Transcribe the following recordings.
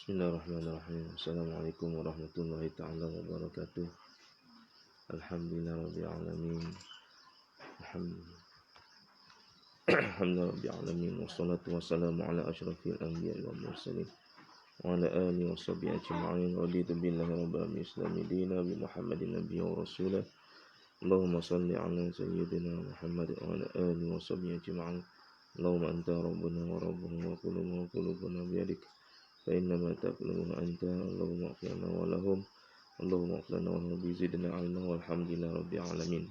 Bismillahirrahmanirrahim. Assalamualaikum warahmatullahi ta'ala wabarakatuh. Alhamdulillah rabbil alamin. Alhamdulillah rabbil alamin. Wassalatu wassalamu ala asyrafil anbiya'i wal mursalin wa ala alihi washabbihi ajma'in. Raditu billahi rabbil islami dina bi Muhammadin nabiyyan wa rasulah. Allahumma salli ala sayyidina Muhammad wa ala alihi washabbihi ajma'in. Allahumma anta rabbuna wa rabbuhu wa qulubuna biyadik. فإنما تقلون أنت اللهم اغفر لنا ولهم اللهم اغفر لنا ولهم بزدنا علما والحمد لله رب العالمين.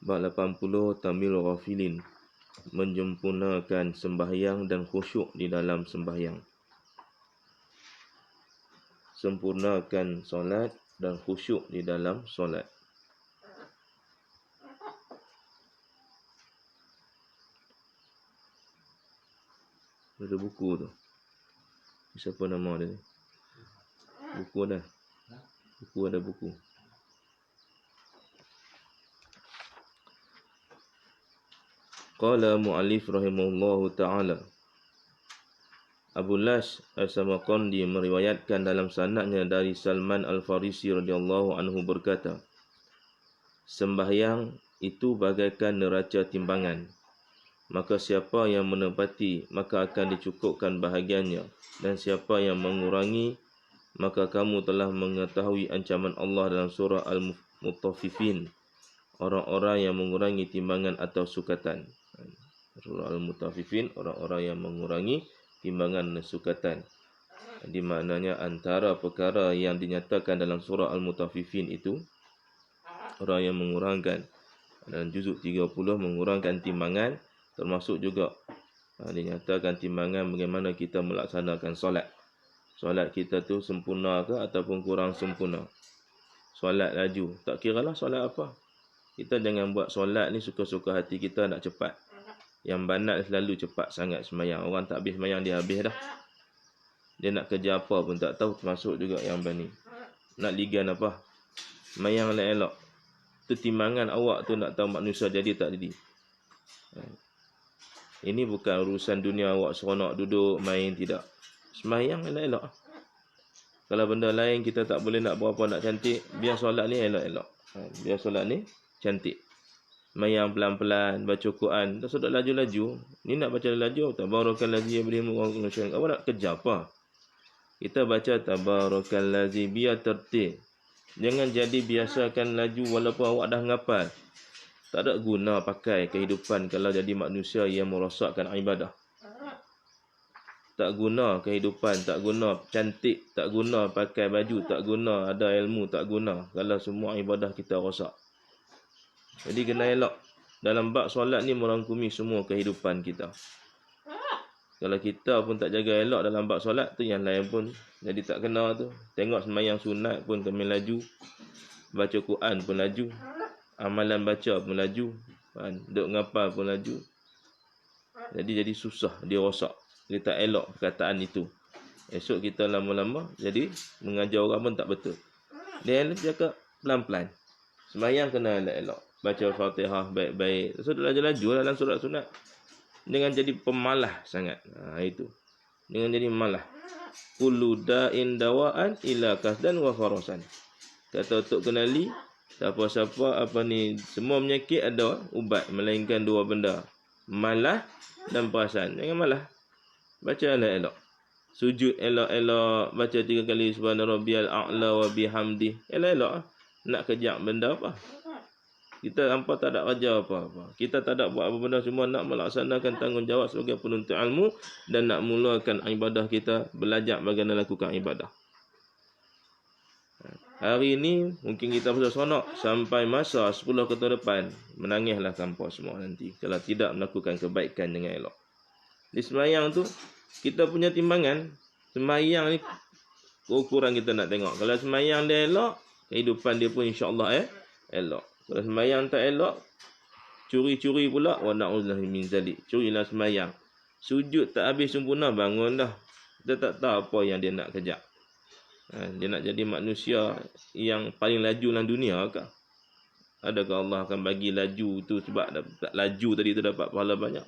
Bab 80 Tamil Ghafilin, menyempurnakan sembahyang dan khusyuk di dalam sembahyang. Sempurnakan solat dan khusyuk di dalam solat. Ada buku tu. Siapa nama dia? Buku ada. Buku ada buku. Qala mu'allif rahimahullahu ta'ala. Abu Lash As-Samarqandi meriwayatkan dalam sanadnya dari Salman Al-Farisi radhiyallahu anhu berkata, sembahyang itu bagaikan neraca timbangan. Maka siapa yang menepati, maka akan dicukupkan bahagiannya. Dan siapa yang mengurangi, maka kamu telah mengetahui ancaman Allah dalam surah Al-Mutaffifin, orang-orang yang mengurangi timbangan atau sukatan. Surah Al-Mutaffifin, orang-orang yang mengurangi timbangan dan sukatan. Di maknanya antara perkara yang dinyatakan dalam surah Al-Mutaffifin itu, orang yang mengurangkan, dalam juzuk 30 mengurangkan timbangan, termasuk juga dinyatakan timbangan bagaimana kita melaksanakan solat. Solat kita tu sempurna ke ataupun kurang sempurna. Solat laju, tak kiralah solat apa. Kita jangan buat solat ni suka-suka hati kita nak cepat. Yang banat selalu cepat sangat semayang. Orang tak habis semayang dia habis dah. Dia nak kerja apa pun tak tahu, termasuk juga yang bani. Nak ligan apa? Semayang elok-elok. Tu timbangan awak tu nak tahu manusia jadi tak jadi. Ini bukan urusan dunia awak seronok duduk main, tidak. Semayang elok-elok. Kalau benda lain kita tak boleh nak berapa nak cantik, biar solat ni elok-elok. Biar solat ni cantik. Semayang pelan-pelan, baca Quran. Tak sedap laju-laju. Ni nak baca laju, tabarakallazi yabrimu wa kullu syai'in. Awak nak kerja apa? Kita baca tabarakallazi biar tertib. Jangan jadi biasakan laju walaupun awak dah ngapal. Tak ada guna pakai kehidupan kalau jadi manusia yang merosakkan ibadah. Tak guna kehidupan, tak guna cantik, tak guna pakai baju, tak guna ada ilmu, tak guna kalau semua ibadah kita rosak. Jadi kena elok. Dalam bab solat ni merangkumi semua kehidupan kita. Kalau kita pun tak jaga elok dalam bab solat tu, yang lain pun jadi tak kena tu. Tengok sembahyang sunat pun kami laju. Baca Quran pun laju. Amalan baca pun laju, duk ngapal pun laju. Jadi susah, dia rosak. Dia tak elok perkataan itu. Esok kita lama-lama jadi mengajar orang pun tak betul. Dia cakap pelan-pelan. Sembahyang kena elok-elok. Baca Fatihah baik-baik. Sudah laju-laju dalam surat sunat. Jangan jadi pemalah sangat. Itu. Jangan jadi malah. Kullu da'in dawa'an ila kasdan wa farasan. Kata untuk kenali, siapa-siapa semua penyakit ada ubat, melainkan dua benda, malah dan perasaan. Jangan malah. Baca elok-elok. Sujud elok-elok. Baca 3 kali subhana rabbiyal a'la wa bihamdi. Elok-elok. Nak kejap benda apa? Kita hampa tak ada kerja apa-apa. Kita tak ada buat apa benda, semua nak melaksanakan tanggungjawab sebagai penuntut ilmu dan nak mulakan ibadah kita, belajar bagaimana lakukan ibadah. Hari ini mungkin kita bisa sonok sampai masa 10 tahun depan. Menangislah tanpa semua nanti kalau tidak melakukan kebaikan dengan elok. Di sembahyang tu kita punya timbangan. Sembahyang ni ukuran kita nak tengok. Kalau sembahyang dia elok, kehidupan dia pun insya-Allah elok. Kalau sembahyang tak elok, curi-curi pula, wa na'udzubillahi min zalik. Curilah sembahyang. Sujud tak habis sempurna, bangun dah. Kita tak tahu apa yang dia nak kerja. Dia nak jadi manusia yang paling laju dalam dunia ke? Adakah Allah akan bagi laju tu sebab laju tadi tu dapat pahala banyak?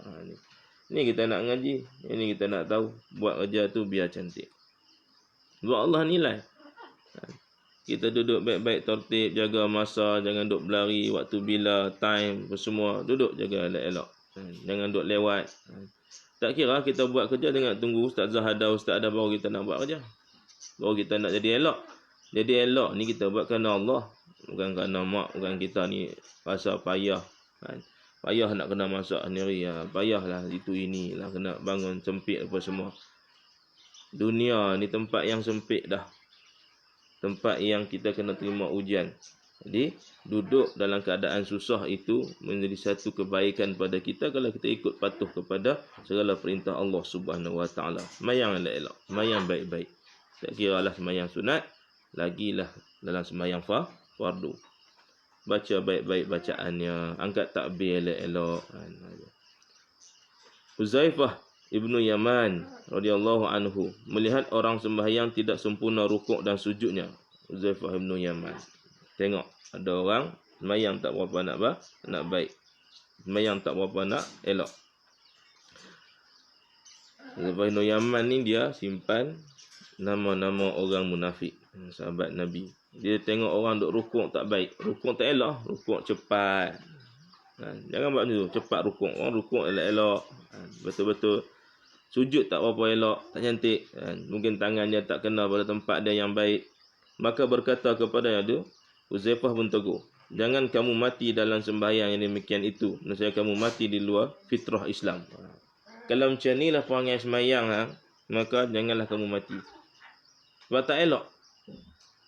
Ni kita nak ngaji, ini kita nak tahu. Buat kerja tu biar cantik. Buat Allah nilai. Kita duduk baik-baik tertib, jaga masa, jangan duduk berlari, waktu bila, time, semua. Duduk jaga elok-elok. Jangan duduk lewat. Tak kira kita buat kerja dengan tunggu Ustaz ada baru kita nak buat kerja. Baru kita nak jadi elok. Jadi elok ni kita buat kerana Allah. Bukan kerana mak, bukan kita ni rasa payah. Payah nak kena masak sendiri. Payahlah itu inilah, kena bangun sempit apa semua. Dunia ni tempat yang sempit dah. Tempat yang kita kena terima ujian. Jadi, duduk dalam keadaan susah itu menjadi satu kebaikan pada kita kalau kita ikut patuh kepada segala perintah Allah Subhanahu Wa Taala. Semayang elok-elok, semayang baik-baik. Tak kira lah semayang sunat, lagilah dalam semayang fardu. Baca baik-baik bacaannya, angkat takbir elok-elok. Huzaifah Ibnu Yaman radhiyallahu anhu melihat orang sembahyang tidak sempurna rukuk dan sujudnya. Huzaifah Ibnu Yaman tengok ada orang sembahyang tak berapa nak baik. Sembahyang tak berapa nak elok. Huzaifah Ibnu Yaman ni dia simpan nama-nama orang munafik, sahabat Nabi. Dia tengok orang duk rukuk tak baik, rukuk tak elok, rukuk cepat. Jangan buat macam tu, cepat rukuk. Orang rukuk elok-elok, betul-betul. Sujud tak berapa elok, tak cantik. Mungkin tangannya tak kena pada tempat dia yang baik. Maka berkata kepadanya tu, Huzaifah pun tegur, jangan kamu mati dalam sembahyang yang demikian itu. Maksudnya kamu mati di luar fitrah Islam. Kalau macam ni lah perangai sembahyang, maka janganlah kamu mati. Sebab tak elok.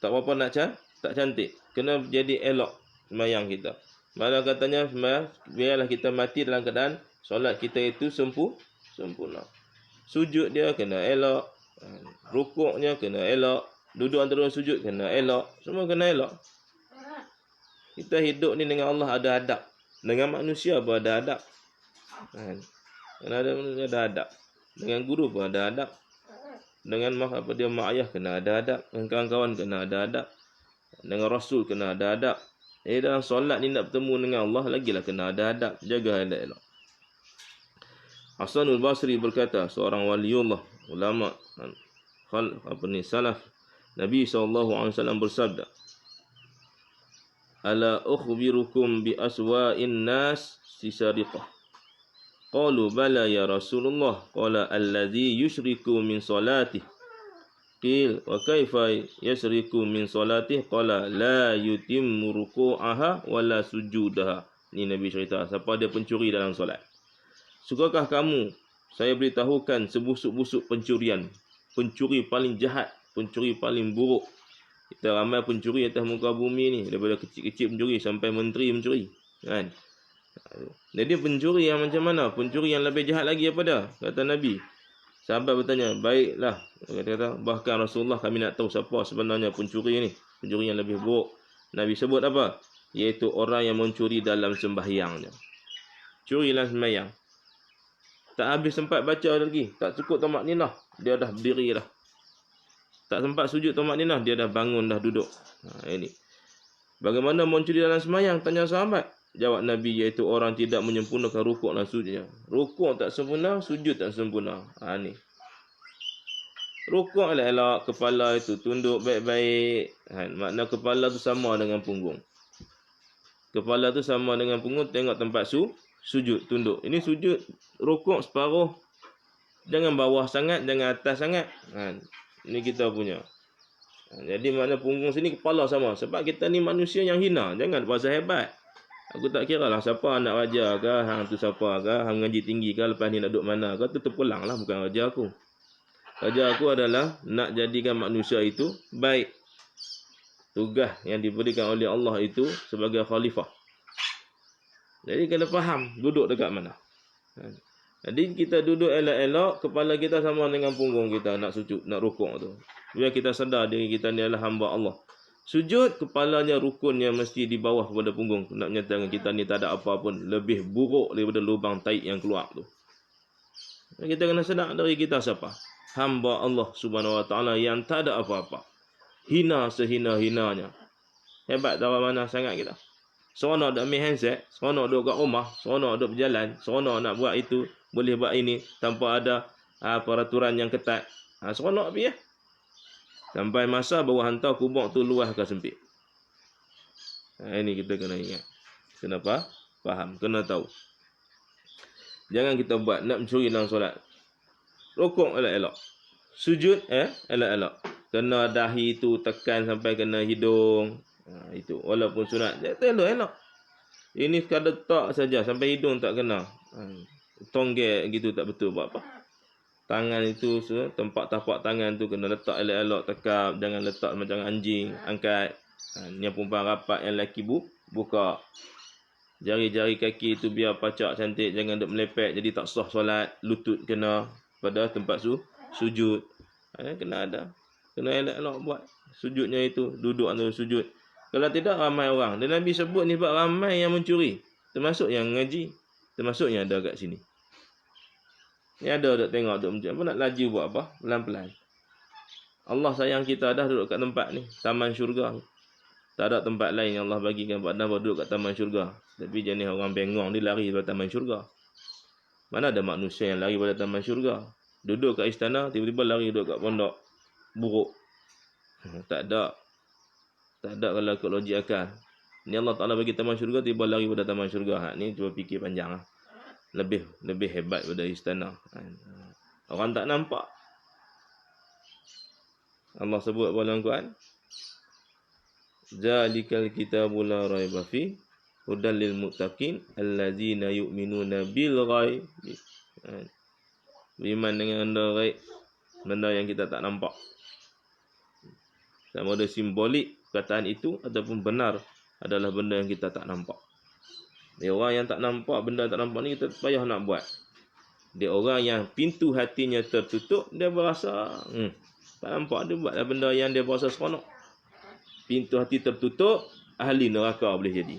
Tak berapa nak tak cantik. Kena jadi elok sembahyang kita. Malah katanya, biarlah kita mati dalam keadaan solat kita itu sempurna. Sujud dia kena elok, rukuknya kena elok, duduk antara sujud kena elok, semua kena elok. Kita hidup ni dengan Allah ada adab, dengan manusia pun ada adab. Ada adab. Dengan guru pun ada adab. Dengan mak ayah kena ada adab, dengan kawan-kawan kena ada adab, dengan Rasul kena ada adab. Dalam solat ni nak bertemu dengan Allah lagilah kena ada adab, jaga elok-elok. Hasanul Basri berkata, seorang waliullah, ulama, salaf, Nabi SAW bersabda, Ala ukhbirukum bi aswa'in nas sisariqah. Qalu bala ya Rasulullah. Qala alladhi yushriku min salatih. Qil wa kaifa yashriku min salatih? Qala la yutimmu ruku'aha wa la sujudaha. Ini Nabi cerita, siapa dia pencuri dalam solat. Sukakah kamu saya beritahukan sebusuk-busuk pencurian, pencuri paling jahat, pencuri paling buruk. Kita ramai pencuri atas muka bumi ni, daripada kecil-kecil pencuri sampai menteri mencuri, kan? Jadi pencuri yang macam mana? Pencuri yang lebih jahat lagi apa dah? Kata Nabi. Sahabat bertanya, baiklah. Kata, bahkan Rasulullah kami nak tahu siapa sebenarnya pencuri ni, pencuri yang lebih buruk. Nabi sebut apa? Iaitu orang yang mencuri dalam sembahyangnya. Curi dalam sembahyang. Tak habis sempat baca lagi, tak cukup tamak ninah, dia dah berdiri dah. Tak sempat sujud tamak ninah, dia dah bangun, dah duduk. Ini. Bagaimana mencuri dalam sembahyang? Tanya sahabat. Jawab Nabi, iaitu orang tidak menyempurnakan rukuk dan sujudnya. Rukuk tak sempurna, sujud tak sempurna. Ni. Rukuk elok, kepala itu tunduk baik-baik. Makna kepala tu sama dengan punggung. Kepala tu sama dengan punggung, tengok tempat sujud, tunduk. Ini sujud, rukuk separuh. Jangan bawah sangat, jangan atas sangat. Ini kita punya. Jadi makna punggung sini, kepala sama. Sebab kita ni manusia yang hina. Jangan berasa hebat. Aku tak kira lah siapa anak raja ke, hang tu siapa ke, hang ngaji tinggi ke, lepas ni nak duduk mana ke, tu terpulang lah, bukan raja aku. Raja aku adalah nak jadikan manusia itu baik. Tugas yang diberikan oleh Allah itu sebagai khalifah. Jadi kena faham duduk dekat mana. Jadi kita duduk elok-elok, kepala kita sama dengan punggung kita nak sujud, nak rukuk tu. Biar kita sedar diri kita ni adalah hamba Allah. Sujud, kepalanya rukunnya mesti di bawah pada punggung. Nak menyatakan kita ni tak ada apa pun. Lebih buruk daripada lubang taik yang keluar tu. Kita kena sedar dari kita siapa? Hamba Allah Subhanahu Wa Taala yang tak ada apa-apa. Hina sehina-hinanya. Hebat dari mana sangat kita. Seronok duk main handset, seronok duk kat rumah, seronok duk berjalan, seronok nak buat itu, boleh buat ini tanpa ada peraturan yang ketat. Seronok pi ya. Sampai masa baru hantar kubur tu luas ke sempit. Ini kita kena ingat. Kenapa? Faham, kena tahu. Jangan kita buat nak mencuri dalam solat. Rukuk elok-elok. Sujud elok-elok. Kena dahi tu tekan sampai kena hidung. Itu walaupun sunat, elok-elok. Ini sekadar tak saja sampai hidung tak kena. Tonggek gitu tak betul, buat apa? Tangan itu, tempat tapak tangan tu kena letak elok-elok, tekap, jangan letak macam anjing, angkat. Yang perempuan rapat, yang lelaki buka. Jari-jari kaki tu biar pacak cantik, jangan duk melepek jadi tak sah solat. Lutut kena pada tempat sujud. Kena ada. Kena elok-elok buat sujudnya itu, duduk antara sujud. Kalau tidak ramai orang. Dan Nabi sebut ni sebab ramai yang mencuri. Termasuk yang ngaji, termasuk yang ada kat sini. Ni ada duk tengok duk mencuri. Apa nak laju buat apa? Pelan-pelan. Allah sayang kita dah duduk kat tempat ni, taman syurga. Tak ada tempat lain yang Allah bagikan buat anda duduk kat taman syurga. Tapi jenis orang bengong dia lari pada taman syurga. Mana ada manusia yang lari pada taman syurga? Duduk kat istana, tiba-tiba lari duduk kat pondok buruk. Tak ada. Tak ada kalau ikut logik akal. Ni Allah Ta'ala bagi taman syurga, tiba lari pada taman syurga. Ni cuba fikir panjang. Lebih hebat pada istana. Orang tak nampak. Allah sebut dalam Quran, Zalikal kitabul la raiba fi hudal lil muttaqin allazina yu'minuna bil ghaib. Beriman dengan benda ghaib, benda yang kita tak nampak. Sama ada simbolik perkataan itu ataupun benar adalah benda yang kita tak nampak. Dia orang yang tak nampak, benda tak nampak ni kita payah nak buat. Dia orang yang pintu hatinya tertutup, dia berasa tak nampak, dia buatlah benda yang dia berasa seronok. Pintu hati tertutup, ahli neraka boleh jadi.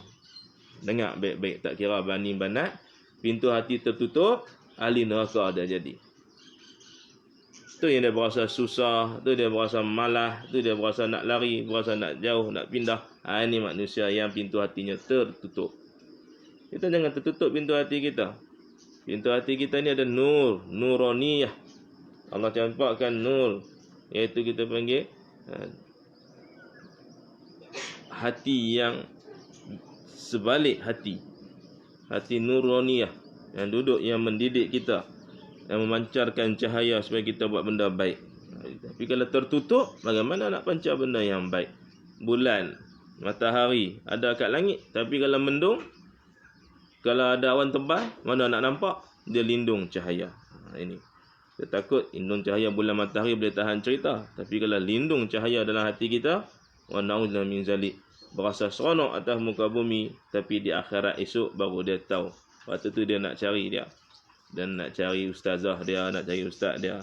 Dengar baik-baik, tak kira bani banat. Pintu hati tertutup, ahli neraka dah jadi. Tu yang dia berasa susah, tu dia berasa malas, tu dia berasa nak lari, berasa nak jauh, nak pindah. Ini manusia yang pintu hatinya tertutup. Kita jangan tertutup pintu hati kita. Pintu hati kita ni ada nur, nuraniyah. Allah campakkan nur, iaitu kita panggil hati yang sebalik hati. Hati nuraniyah yang duduk, yang mendidik kita, yang memancarkan cahaya supaya kita buat benda baik. Tapi kalau tertutup, bagaimana nak pancar benda yang baik? Bulan, matahari ada kat langit, tapi kalau mendung, kalau ada awan tebal, mana nak nampak? Dia lindung cahaya. Ini kita takut lindung cahaya bulan matahari boleh tahan cerita, tapi kalau lindung cahaya dalam hati kita, wa na'udzu min zalik, berasa seronok atas muka bumi, tapi di akhirat esok baru dia tahu. Waktu tu dia nak cari dia, dan nak cari ustazah dia, nak cari ustaz dia.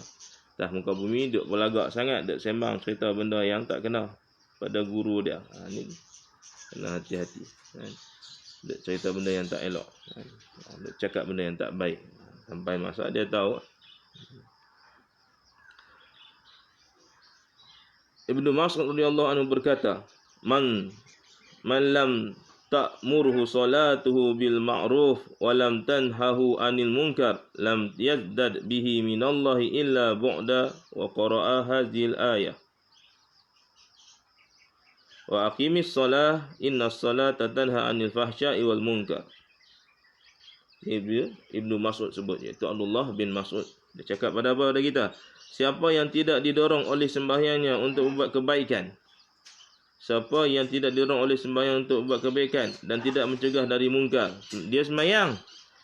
Atas muka bumi duk berlagak sangat, duk sembang cerita benda yang tak kena pada guru dia. Ni kena hati-hati. Duk cerita benda yang tak elok, duk cakap benda yang tak baik, sampai masa dia tahu. Ibnu Mas'ud radhiyallahu anhu berkata, Man lam ta'murhu salatuhu bil ma'ruf wa lam tanhahu 'anil munkar lam yazdad bihi minallahi illa bu'da wa qara'a hadhil ayah. Wa aqimis shalah innas salata tanha 'anil fahsya'i wal munkar. Ibnu Mas'ud sebut, iaitu Abdullah bin Mas'ud. Dia cakap pada kita, siapa yang tidak didorong oleh sembahyangnya untuk membuat kebaikan, siapa yang tidak didorong oleh sembahyang untuk buat kebaikan dan tidak mencegah dari mungkar. Dia sembahyang,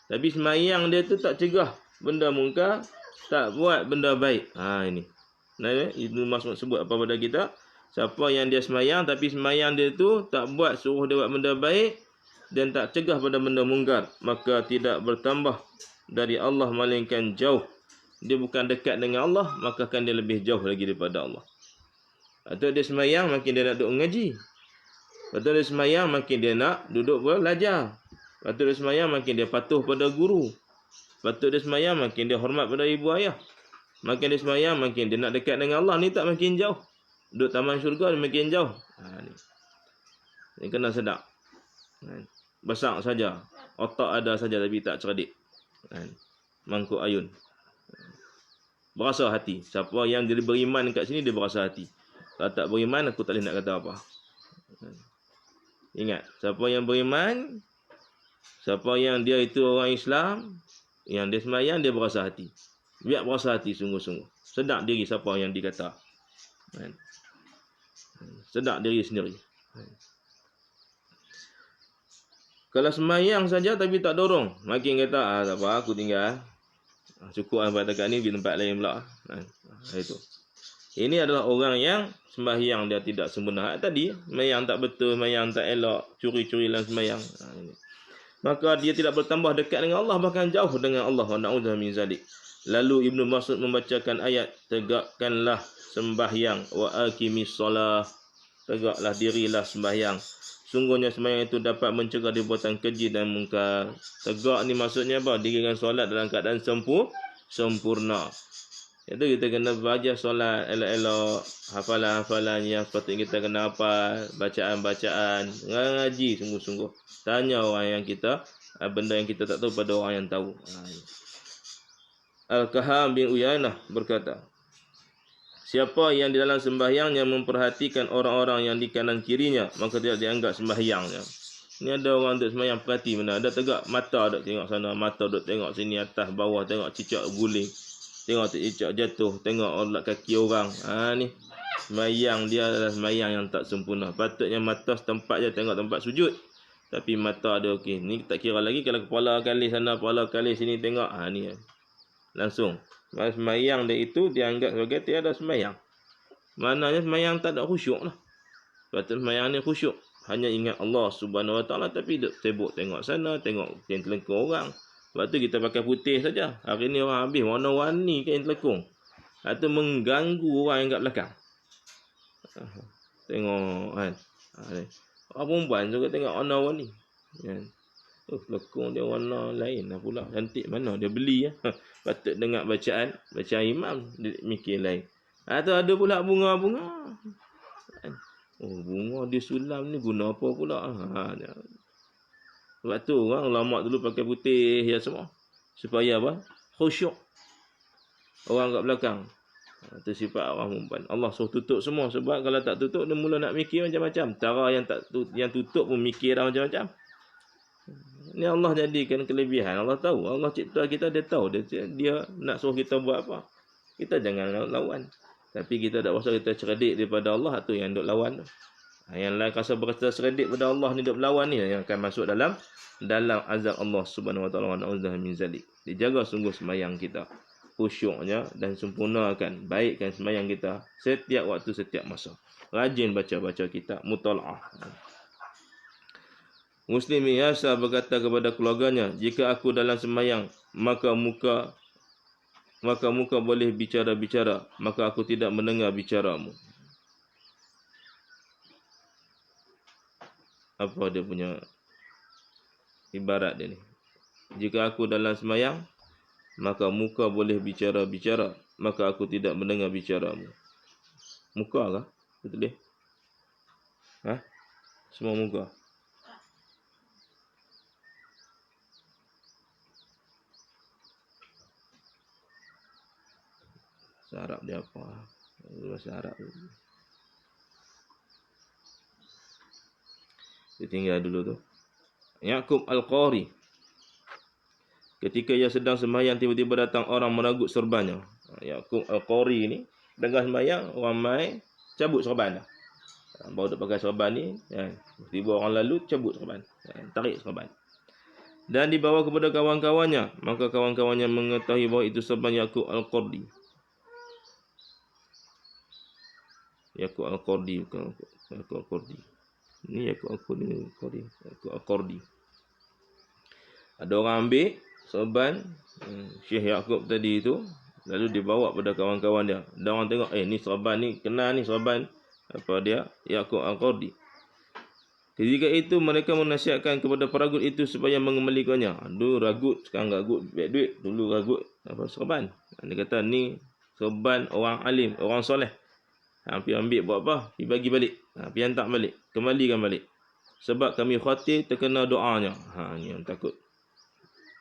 tapi sembahyang dia tu tak cegah benda mungkar, tak buat benda baik. Ini. Nah, Ibnu Mas'ud sebut apa pada kita? Siapa yang dia sembahyang, tapi sembahyang dia tu tak buat suruh dia buat benda baik dan tak cegah pada benda mungkar, maka tidak bertambah dari Allah melainkan jauh. Dia bukan dekat dengan Allah, maka kan dia lebih jauh lagi daripada Allah. Atau dia semayang, makin dia nak duduk mengaji. Atau dia semayang, makin dia nak duduk belajar. Atau dia semayang, makin dia patuh pada guru. Atau dia semayang, makin dia hormat pada ibu ayah. Makin dia semayang, makin dia nak dekat dengan Allah. Ni tak makin jauh. Duduk taman syurga, dia makin jauh. Ni kena sedap. besar saja, otak ada saja tapi tak cerdik. Kan? Mangkuk ayun. Berasa hati. Siapa yang dia beriman kat sini, dia berasa hati. Kalau tak beriman, aku tak boleh nak kata apa. Ingat, siapa yang beriman, siapa yang dia itu orang Islam, yang dia sembahyang, dia berasa hati. Biar berasa hati sungguh-sungguh. Sedar diri siapa yang dikata. Sedar diri sendiri. Kalau sembahyang saja tapi tak dorong, makin kata, tak apa, aku tinggal. Cukup sampai dekat ni, pergi tempat lain pula. Itu. Ini adalah orang yang sembahyang dia tidak sempurna. Tadi, sembahyang tak betul, sembahyang tak elok, curi-curi dalam sembahyang. Maka dia tidak bertambah dekat dengan Allah, bahkan jauh dengan Allah. Na'udzubillah min zalik. Lalu Ibnu Mas'ud membacakan ayat, tegakkanlah sembahyang wa aqimis solah. Tegaklah dirilah sembahyang. Sungguhnya sembahyang itu dapat mencegah perbuatan keji dan mungkar. Tegak ni maksudnya apa? Dirikan solat dalam keadaan sempurna. Itu kita kena baca solat elok-elok, hafalan-hafalan yang sepatutnya kita kena hafal, bacaan-bacaan, ngaji sungguh-sungguh. Tanya orang yang kita, benda yang kita tak tahu pada orang yang tahu. Al-Kaham bin Uyainah berkata, siapa yang di dalam sembahyangnya memperhatikan orang-orang yang di kanan kirinya, maka tidak dianggap sembahyangnya. Ni ada orang duk sembahyang perhati mana, ada tegak mata duk tengok sana, mata duk tengok sini, atas bawah, tengok cicak guling, tengok cicak jatuh, tengok olat kaki orang. Ni sembahyang dia adalah sembahyang yang tak sempurna. Patutnya mata setempat je tengok tempat sujud, tapi mata ada okey. Ni tak kira lagi kalau kepala kali sana, kepala kali sini tengok. Ni langsung sembahyang dia itu dianggap sebagai tiada sembahyang. Maknanya sembahyang tak ada khusyuk lah. Patut sembahyang ni khusyuk. Hanya ingat Allah Subhanahu Wa Taala tapi duk sibuk tengok sana, tengok kain telekung orang. Sebab tu kita pakai putih saja. Hari ni orang habis warna-warni kain telekung. Itu mengganggu orang yang kat belakang. Tengok kan. Orang perempuan juga tengok warna-warni. Kan. Telekung dia warna lain lah pula. Cantik mana dia beli ya. Patut dengar bacaan imam dia mikir lain. Tu ada pula bunga-bunga. Bunga dia sulam ni guna apa pula? Sebab tu orang ulama dulu pakai putih ya semua. Supaya apa? Khusyuk. Orang kat belakang. Itu sifat orang perempuan. Allah suruh tutup semua. Sebab kalau tak tutup, dia mula nak mikir macam-macam. Cara yang tutup pun mikir dah macam-macam. Ni Allah jadikan kelebihan. Allah tahu. Allah cipta kita, dia tahu. Dia nak suruh kita buat apa. Kita jangan lawan. Tapi kita tak rasa kita cerdik daripada Allah, tu yang duk lawan tu. Yang lain rasa berasa cerdik pada Allah ni duk lawan ni yang akan masuk dalam azab Allah Subhanahu Wa Taala. Na'udzubillah min zalik. Dijaga sungguh sembahyang kita, khusyuknya, dan sempurnakan, baikkan sembahyang kita setiap waktu, setiap masa. Rajin baca-baca kitab, mutalaah. Muslim Yasa berkata kepada keluarganya, jika aku dalam sembahyang, maka muka boleh bicara-bicara, maka aku tidak mendengar bicaramu. Apa dia punya ibarat dia ni? Jika aku dalam sembahyang, maka muka boleh bicara-bicara, maka aku tidak mendengar bicaramu. Muka kah? Betul dia? Semua muka. Bahasa Arab dia apa? Bahasa Arab dia tinggal dulu tu. Yaqub Al-Qari, ketika ia sedang sembahyang, tiba-tiba datang orang meragut serbannya. Yaqub Al-Qari ni tengah sembahyang, orang mai cabut serban dah. Baru dah pakai serban ni, tiba orang lalu cabut serban, tarik serban. Dan dibawa kepada kawan-kawannya, maka kawan-kawannya mengetahui bahawa itu serban Yaqub Al-Qari. Yaqub Al-Qari bukan Yaqub Al-Qari. Ini Yaqub Al-Qari. Ada orang ambil serban Syekh Yaqub tadi itu, lalu dibawa pada kawan-kawan dia. Dan orang tengok, ni serban ni, kenal ni serban apa dia? Yaqub Al-Qari. Ketika itu mereka menasihatkan kepada peragut itu supaya mengembalikannya. Dulu ragut, sekarang ragut baik duit. Dulu ragut serban. Dia kata ni serban orang alim, orang soleh. Pergi ambil buat apa? Pergi bagi balik. Pergi hantar balik. Kembalikan balik. sebab kami khatir terkena doanya. Ni yang takut.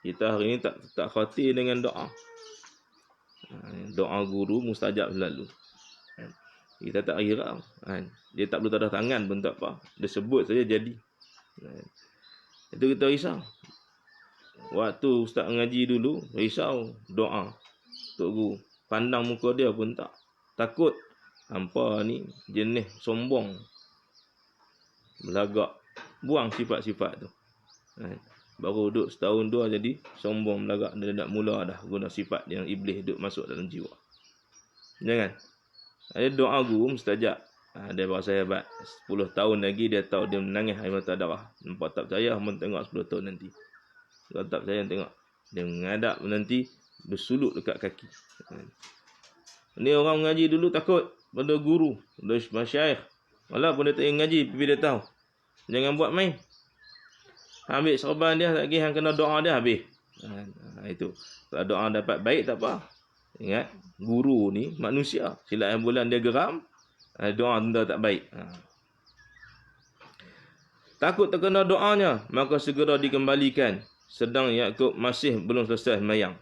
Kita hari ni tak khatir dengan doa. Doa guru mustajab selalu. Kita tak kira. Dia tak perlu tanda tangan pun tak apa. Dia sebut saja jadi. Itu kita risau. Waktu ustaz mengaji dulu, risau doa Tok Guru. Pandang muka dia pun tak. Takut. Hampa ni jenis sombong. Belagak. Buang sifat-sifat tu. Baru duduk setahun dua jadi sombong belagak. Dia nak mula dah guna sifat yang iblis duduk masuk dalam jiwa. Jangan. Ada doa guru mustajab. Dia berasa hebat. 10 tahun lagi dia tahu dia menangis air mata darah. Nampak tak percaya, hamba tengok 10 tahun nanti. Kalau tak percaya tengok. Dia menghadap nanti bersuluk dekat kaki. Ni orang mengaji dulu takut pada guru, pada masyayikh. Walaupun dia tak mengaji, tapi dia tahu. Jangan buat main. Ambil serban dia, lagi yang kena doa dia habis. Itu. Kalau doa dapat baik tak apa. Ingat, guru ni manusia. Silap yang bulan dia geram, doa tenda tak baik. Takut terkena doanya, maka segera dikembalikan. Sedang Yakub masih belum selesai sembahyang.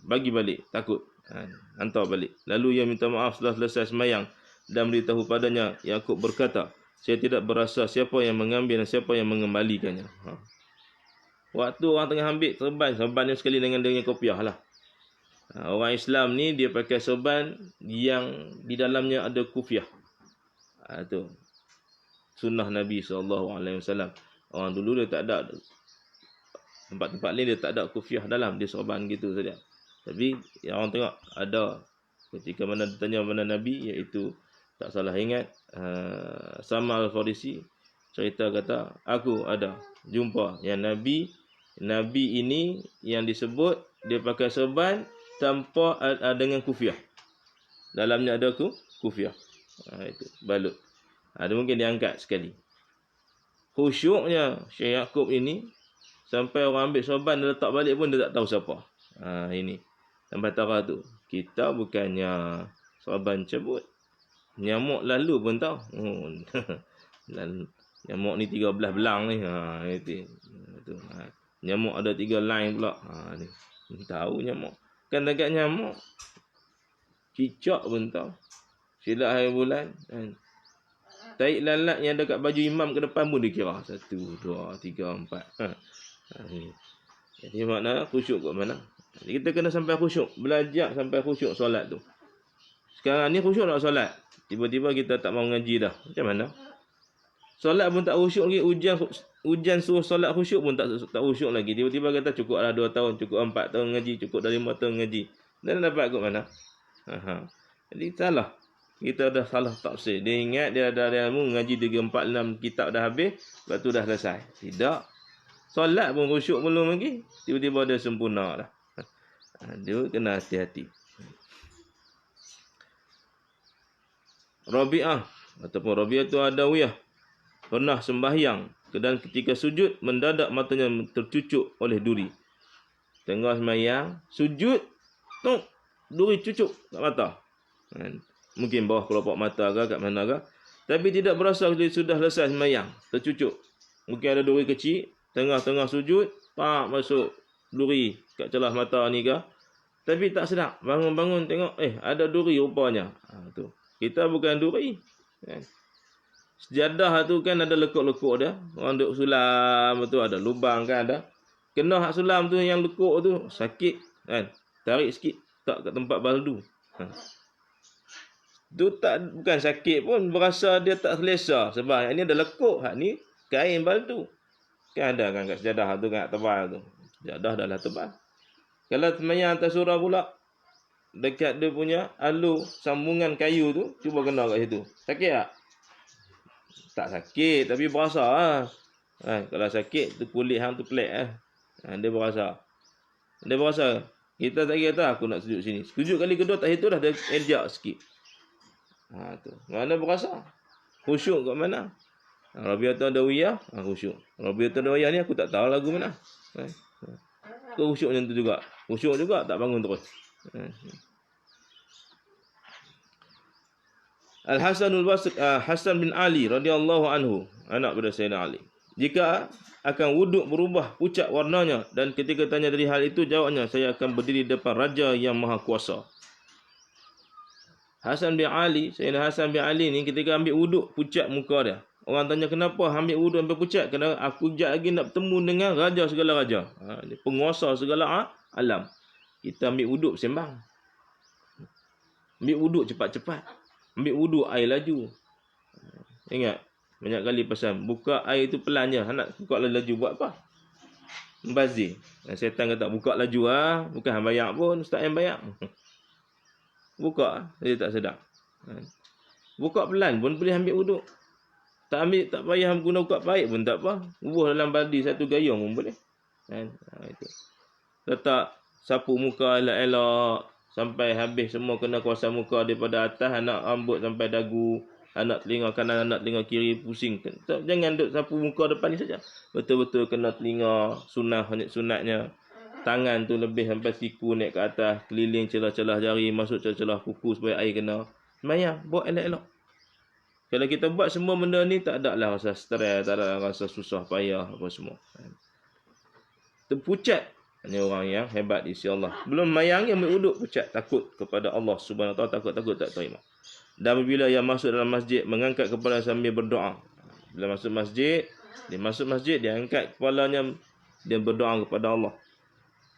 Bagi balik, takut. Hantar balik. Lalu ia minta maaf setelah selesai sembahyang dan beritahu padanya. Yakub berkata, saya tidak berasa siapa yang mengambil dan siapa yang mengembalikannya. Waktu orang tengah ambil serban ni sekali dengan dia punya kopiah lah. Orang Islam ni dia pakai serban yang di dalamnya ada kufiah. Itu sunnah Nabi SAW. Orang dulu dia tak ada. Tempat-tempat ni dia tak ada kufiah dalam. Dia serban gitu saja. Tapi yang orang tengok ada. Ketika mana ditanya mana Nabi, iaitu tak salah ingat, Sama Al-Farisi cerita kata, aku ada jumpa yang Nabi ini yang disebut dia pakai serban tanpa dengan kufiah. Dalamnya ada kufiah. Itu balut. Dia mungkin diangkat sekali. Khusyuknya Syekh Yakub ini sampai orang ambil serban dia letak balik pun dia tak tahu siapa. Ini. Sampai tara tu. Kita bukannya serban cabut. Nyamuk lalu pun tahu. Nyamuk ni 13 belang ni. Itu. Nyamuk ada 3 line pula. Ni. Tahu nyamuk. Kan dekat nyamuk. Cicak pun tahu. Silap hari bulan. Taik lalat yang dekat baju imam ke depan pun dia kira. 1, 2, 3, 4. Jadi makna khusyuk kat mana? Jadi kita kena sampai khusyuk. Belajar sampai khusyuk solat tu. Sekarang ni khusyuk nak solat. Tiba-tiba kita tak mau ngaji dah. Macam mana? Solat pun tak khusyuk lagi. Ujian suruh solat khusyuk pun tak khusyuk lagi. Tiba-tiba kata cukup dah 2 tahun, cukup 4 tahun ngaji, cukup dah 5 tahun ngaji. Dan dapat kat mana? Jadi salah. Kita dah salah tafsir. Dia ingat dia ada ilmu ngaji 3, 4, 6 kitab dah habis. Lepas tu dah selesai. Tidak. Solat pun khusyuk belum lagi. Tiba-tiba dia sempurna dah. Dia kena hati-hati. Rabi'ah ataupun Rabi'atu Adawiyah pernah sembahyang dan ketika sujud mendadak matanya tercucuk oleh duri. Tengah sembahyang, sujud, tok, duri cucuk kat mata. Mungkin bawah kelopak mata ke kat mana ke. Tapi tidak berasa dia sudah selesai sembahyang, tercucuk. Mungkin ada duri kecil, tengah-tengah sujud, pak masuk duri kat celah mata ni ke. Tapi tak sedap. Bangun-bangun tengok, ada duri rupanya. Tu. Kita bukan duri. Sejadah tu kan ada lekuk-lekuk dia. Orang duduk sulam tu ada lubang kan ada. Kena hak sulam tu yang lekuk tu sakit kan. Tarik sikit tak kat tempat baldu. Tu tak bukan sakit pun, berasa dia tak selesa sebab yang ni ada lekuk, hak ni kain baldu. Kan ada kan kat sejadah tu kan tebal tu. Sejadah dah lah tebal. Kalau sembahyang atas surah pula dekat dia punya alur sambungan kayu tu, cuba kena kat situ. Sakit tak? Tak sakit tapi berasa kalau sakit tu kulit hang tu pelik dia berasa. Dia berasa. Kita tak kira aku nak sujud sini. Sujud kali kedua tak itu dah dia ejak sikit. Tu. Mana berasa? Khusyuk kat mana? Rabi'atu Adawiyah, khusyuk. Rabi'atu Adawiyah ni aku tak tahu lagu mana. Khusyuk macam tu juga. Khusyuk juga tak bangun terus. Al-Hasanul Basri, Hasan bin Ali radhiyallahu anhu, anak pada Sayyidina Ali. Jika akan wuduk berubah pucat warnanya, dan ketika tanya dari hal itu, jawabnya, saya akan berdiri depan Raja yang Maha Kuasa. Hasan bin Ali, Sayyidina Hasan bin Ali ni ketika ambil wuduk pucat muka dia. Orang tanya kenapa ambil wuduk sampai pucat? Kerana aku jap lagi nak bertemu dengan raja segala raja. Penguasa segala alam. Kita ambil wuduk sembang. Ambil wuduk cepat-cepat. Ambil wuduk air laju. Ingat, banyak kali pesan, buka air tu pelan je. Nak buka laju buat apa? Membazir. Syaitan kata buka laju bukan hang bayar pun, ustaz yang bayar. Buka, dia tak sedar. Buka pelan pun boleh ambil wuduk. Tak payah guna buka paip pun tak apa. Bubuh dalam baldi satu gayung pun boleh. Itu. Letak sapu muka elok-elok sampai habis semua kena kuasa muka daripada atas, anak rambut sampai dagu, anak telinga kanan, anak telinga kiri pusing. Jangan duk sapu muka depan ni saja. Betul-betul kena telinga sunatnya. Tangan tu lebih sampai siku naik ke atas, keliling celah-celah jari, masuk celah-celah kuku supaya air kena. Semayang, buat elok-elok. Kalau kita buat semua benda ni, tak ada lah rasa stres, tak ada rasa susah payah apa semua. Terpucat. Ini orang yang hebat di sisi Allah. Belum mayang yang beruduk pucat, takut kepada Allah Subhanahu Wa Taala, takut tak terima. Dan apabila yang masuk dalam masjid, mengangkat kepala sambil berdoa. Bila masuk masjid, dia angkat kepalanya, dia berdoa kepada Allah.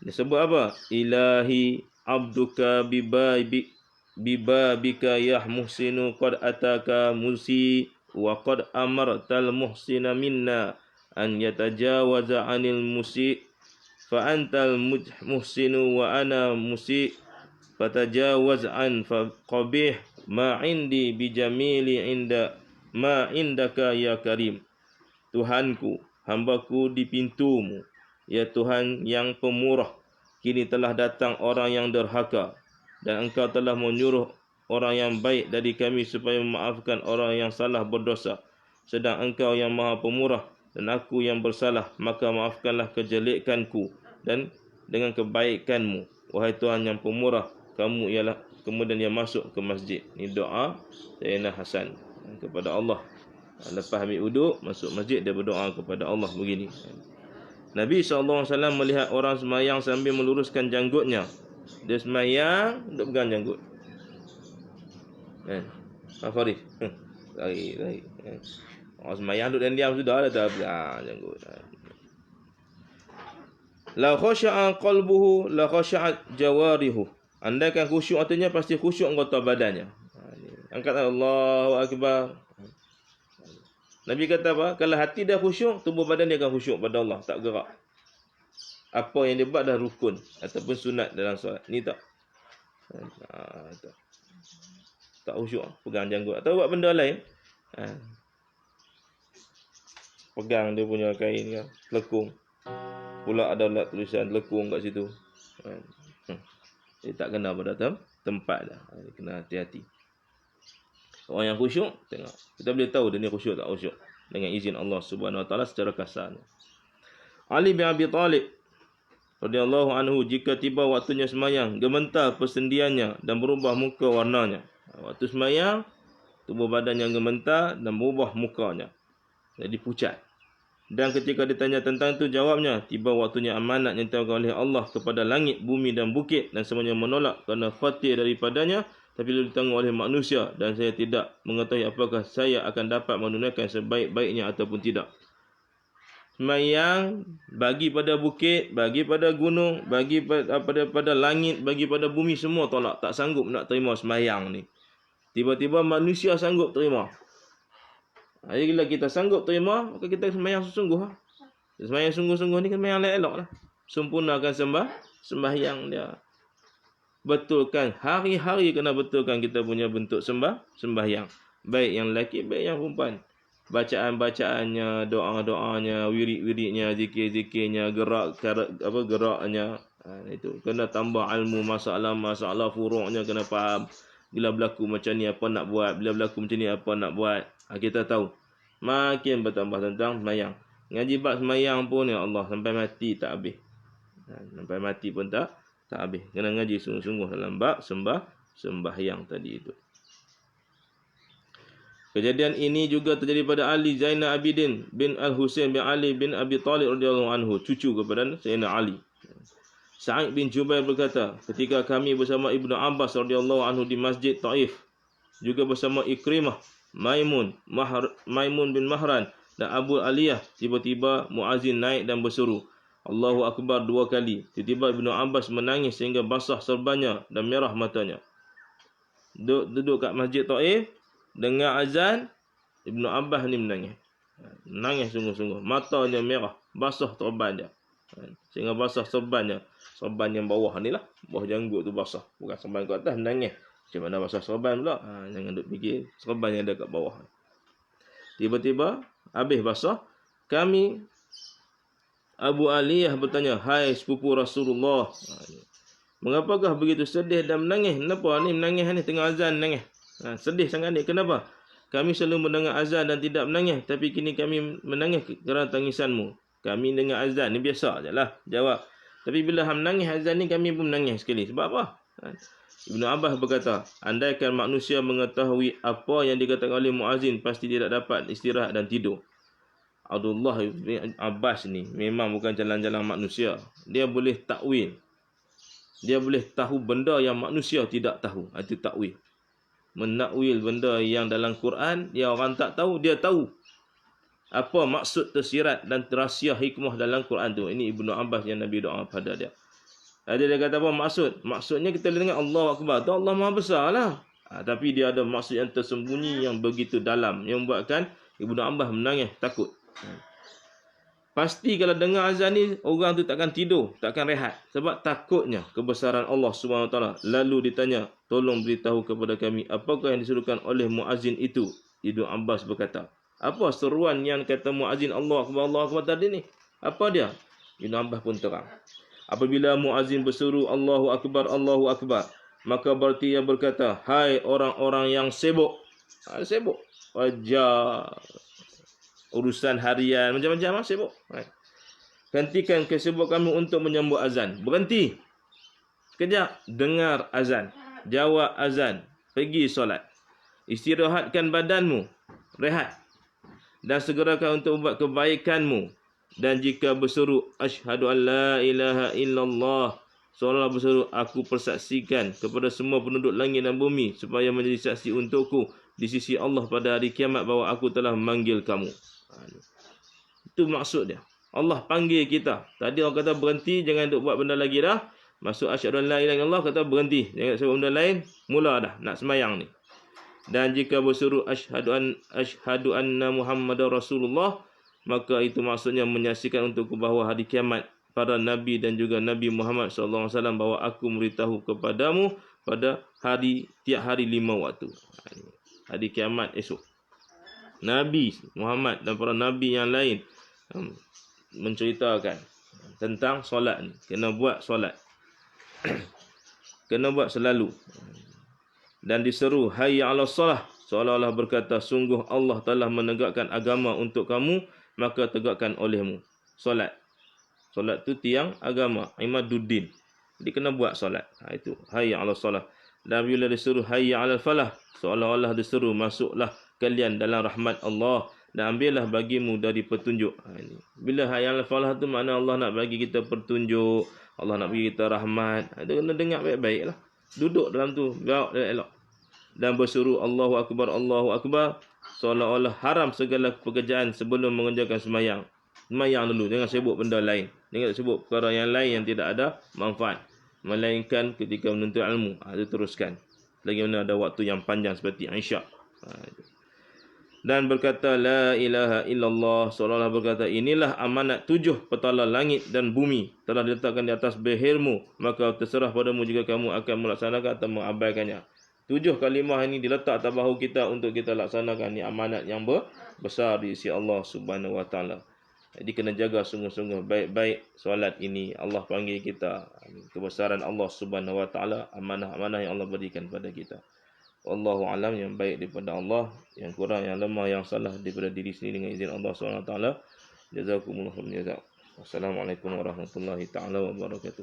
Dia sebut apa? Ilahi abduka bibabika ya muhsinu qad ataka musi wa qad amartal muhsina minna an yatajawaza anil musi fa antal muhsinu wa ana musi fatajawaz an fa qabih ma indi bijamili inda ma indaka ya karim. Tuhanku, hambaku di pintumu, ya Tuhan yang pemurah. Kini telah datang orang yang derhaka, dan engkau telah menyuruh orang yang baik dari kami supaya memaafkan orang yang salah berdosa. Sedang engkau yang maha pemurah dan aku yang bersalah, maka maafkanlah kejelekanku dan dengan kebaikanmu. Wahai Tuhan yang pemurah, kamu ialah. Kemudian dia masuk ke masjid. Ini doa Sayyidina Hasan kepada Allah. Lepas ambil wuduk, masuk masjid, dia berdoa kepada Allah begini. Nabi SAW melihat orang semayang sambil meluruskan janggutnya. Dia semayang, duduk pegang janggut. Farid. Lari. Orang semayang duduk dan diam sudah, dah tak pegang janggut. La khasha'a qalbuhu, la khasha'at jawarihu. Andaikan khusyuk artinya pasti khusyuk anggota badannya. Angkat Allahu Akbar. Nabi kata apa? Kalau hati dah khusyuk, tubuh badan dia akan khusyuk pada Allah, tak gerak. Apa yang dia buat dah rukun ataupun sunat dalam solat. Ni tak. Tak khusyuk, pegang janggut atau buat benda lain. Pegang dia punya kain kan, lekung. Pula ada tulisan lekung kat situ. Dia tak kena pada tempat dah. Kena hati-hati. Orang yang khusyuk, tengok. Kita boleh tahu dia ni khusyuk tak khusyuk dengan izin Allah Subhanahu Wa Taala secara kasar. Ali bin Abi Talib radhiyallahu anhu, jika tiba waktunya semayang, gementar persendiannya dan berubah muka warnanya. Waktu semayang, tubuh badannya gementar dan berubah mukanya. Jadi pucat. Dan ketika ditanya tentang itu, jawabnya, tiba waktunya amanat yang ditanggung oleh Allah kepada langit, bumi dan bukit, dan semuanya menolak kerana khatir daripadanya, tapi lalu ditanggung oleh manusia, dan saya tidak mengetahui apakah saya akan dapat menunaikan sebaik-baiknya ataupun tidak. Semayang bagi pada bukit, bagi pada gunung, bagi pada langit, bagi pada bumi, semua tolak, tak sanggup nak terima semayang ni. Tiba-tiba manusia sanggup terima. Jadi bila kita sanggup terima, maka kita semayang sesungguh. Semayang sungguh-sungguh ni kan semayang elok lah. Sempurnakan sembahyang dia. Betulkan hari-hari, kena betulkan kita punya bentuk sembahyang. Baik yang lelaki, baik yang perempuan. Bacaan-bacaannya, doa-doanya, wirid-wiridnya, zikir-zikirnya, geraknya. Itu kena tambah ilmu masalah furu'nya, kena faham. Bila berlaku macam ni apa nak buat, bila berlaku macam ni apa nak buat. Kita tahu. Makin bertambah tentang semayang. Ngaji bab semayang pun, ya Allah, sampai mati tak habis. Sampai mati pun tak habis. Kena ngaji sungguh-sungguh dalam bab sembahyang tadi itu. Kejadian ini juga terjadi pada Ali Zainal Abidin bin Al-Husain bin Ali bin Abi Talib radhiyallahu anhu, cucu kepada Sayyidina Ali. Sa'id bin Jubair berkata, ketika kami bersama Ibnu Abbas radhiyallahu anhu di Masjid Taif, juga bersama Ikrimah, Maimun bin Mahran dan Abu Aliyah, tiba-tiba Muazzin naik dan berseru, Allahu Akbar 2 kali. Tiba-tiba Ibnu Abbas menangis sehingga basah serbannya dan merah matanya. Duduk kat Masjid Taif, dengar azan, Ibnu Abbas ni menangis. Menangis sungguh-sungguh. Matanya merah, basah serban dia. Sehingga basah serbannya. Serban yang bawah ni lah. Bawah janggut tu basah. Bukan serban kat atas, menangis. Macam mana basah serban pula? Jangan duk fikir serban yang ada kat bawah. Tiba-tiba, habis basah, kami, Abu Aliyah bertanya, hai sepupu Rasulullah, mengapakah begitu sedih dan menangis? Kenapa ni menangis ni? Tengah azan menangis. Sedih sangat ni. Kenapa? Kami selalu mendengar azan dan tidak menangis. Tapi kini kami menangis kerana tangisanmu. Kami dengar azan ni biasa je lah. Jawab. Tapi bila menangis azan ni, kami pun menangis sekali. Sebab apa? Ibnu Abbas berkata, andaikan manusia mengetahui apa yang dikatakan oleh muazzin, pasti tidak dapat istirahat dan tidur. Abdullah bin Abbas ni memang bukan jalan-jalan manusia. Dia boleh takwil. Dia boleh tahu benda yang manusia tidak tahu. Itu takwil. Menakwil benda yang dalam Quran, yang orang tak tahu, dia tahu. Apa maksud tersirat dan rahsia hikmah dalam Quran tu. Ini Ibnu Abbas yang Nabi doa pada dia. Dia kata apa maksud? Maksudnya kita dengar Allahu Akbar. Tu Allah Maha Besar lah. Tapi dia ada maksud yang tersembunyi yang begitu dalam. Yang membuatkan Ibnu Abbas menangis, takut. Pasti kalau dengar azan ni, orang tu takkan tidur, takkan rehat. Sebab takutnya kebesaran Allah SWT. Lalu ditanya, tolong beritahu kepada kami, apakah yang disuruhkan oleh muazzin itu? Ibnu Abbas berkata, apa seruan yang kata muazzin Allah Akbar tadi ni? Apa dia? Ibnu Abbas pun terang. Apabila muazzin berseru Allahu Akbar, maka berarti ia berkata, hai orang-orang yang sibuk. Sibuk. Wajar. Urusan harian, macam-macam sibuk. Gantikan kesibukan kamu untuk menyambut azan. Berhenti. Sekejap, dengar azan. Jawab azan. Pergi solat. Istirahatkan badanmu. Rehat. Dan segerakan untuk buat kebaikanmu. Dan jika berseru, Asyhadu an la ilaha illallah. Seolah berseru, aku persaksikan kepada semua penduduk langit dan bumi. Supaya menjadi saksi untukku di sisi Allah pada hari kiamat bahawa aku telah memanggil kamu. Itu maksud dia. Allah panggil kita. Tadi orang kata berhenti, jangan duk buat benda lagi dah. Masuk asyhadu an la ilaha illallah, kata berhenti. Jangan sebut benda lain, mula dah nak semayang ni. Dan jika berseru asyhadu anna Muhammadar Rasulullah, maka itu maksudnya menyaksikan untukku bahawa hari kiamat para nabi dan juga Nabi Muhammad SAW bahawa aku memberitahu kepadamu pada tiap hari 5 waktu. Hari kiamat esok. Nabi Muhammad dan para nabi yang lain menceritakan tentang solat ni. Kena buat solat. Kena buat selalu. Dan diseru hayya 'alas salah, seolah-olah berkata sungguh Allah telah menegakkan agama untuk kamu, maka tegakkan olehmu solat. Solat tu tiang agama, imaduddin. Jadi kena buat solat. Itu hayya 'alas salah. Dan bila diseru hayya 'alal falah, seolah-olah diseru masuklah kalian dalam rahmat Allah dan ambillah bagimu dari petunjuk. Ini. Bila hayya 'alal falah tu makna Allah nak bagi kita petunjuk, Allah nak bagi kita rahmat. Itu kena dengar baik-baik lah. Duduk dalam tu, gawak dan elok. Dan berseru Allahu Akbar, seolah-olah haram segala pekerjaan sebelum mengerjakan semayang. Semayang dulu, jangan sibuk benda lain. Jangan sibuk perkara yang lain yang tidak ada manfaat. Melainkan ketika menuntut ilmu. Itu teruskan. Lagi mana ada waktu yang panjang seperti Isyak. Dan berkata la ilaha illallah, seolah-olah berkata inilah amanat 7 petala langit dan bumi telah diletakkan di atas behirmu, maka terserah padamu jika kamu akan melaksanakan atau mengabaikannya. 7 kalimah ini diletak atas bahu kita untuk kita laksanakan. Ini amanat yang besar di sisi Allah Subhanahu Wa Taala. Jadi kena jaga sungguh-sungguh baik-baik solat ini. Allah panggil kita. Kebesaran Allah Subhanahu Wa Taala, amanah-amanah yang Allah berikan pada kita. Wallahu alam, yang baik daripada Allah, yang kurang, yang lemah, yang salah daripada diri sendiri dengan izin Allah Subhanahu Wa Taala. Jazakumullahu khairan. Wassalamualaikum warahmatullahi taala wabarakatuh.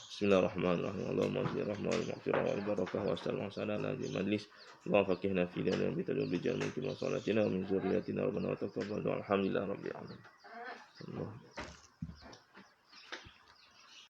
Bismillahirrahmanirrahim. Allahumma zid rahmah wal maghfirah wal barakah wa sallallahu ala majlis. Allahumma faqihna fi dinina bi tadbir jamal mumkin wa salatina wa min zurriyyatina rabbana wa taqabbal. Alhamdulillah rabbil alamin. Allah.